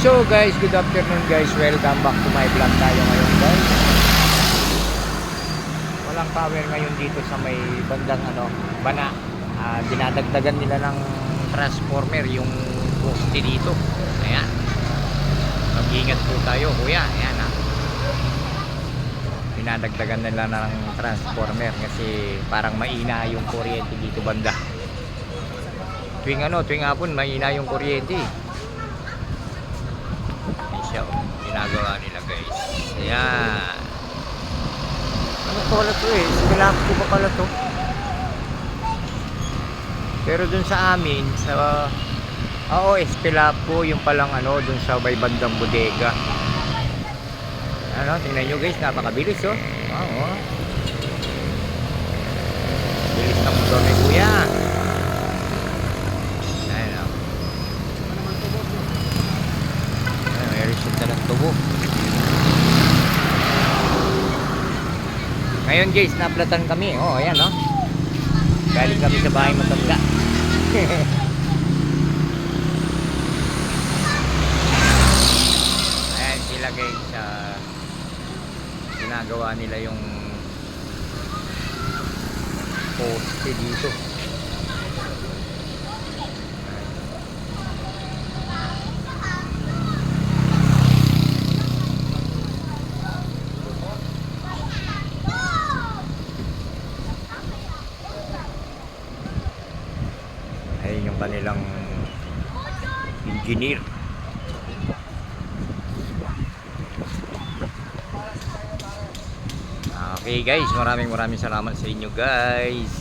So guys, good afternoon guys. Welcome back to my vlog tayo ngayon guys. Walang power ngayon dito sa may bandang Bana. Dinadagdagan nila ng transformer yung poste dito. Ayan. Mag-ingat po tayo kuya. Ayan Dinadagdagan nila ng transformer kasi parang maina yung kuryente dito banda. Tuwing hapon maina yung kuryente. Ginagawa nila guys. Ayan. Ano pala to Skilap ko pa pala to. Pero dun sa amin sa Espelapo yung palang dun sa may bandang bodega. Tingnan nyo guys, napakabilis Wow bilis ng motor ni kuya. May resulta ng tubo. Ngayon guys, naplatan kami. Ayan galing kami sa bahay matanda. Ayan sila guys, ginagawa nila yung poste dito. Ayun yung kanilang engineer. Okay guys, maraming salamat sa inyo guys.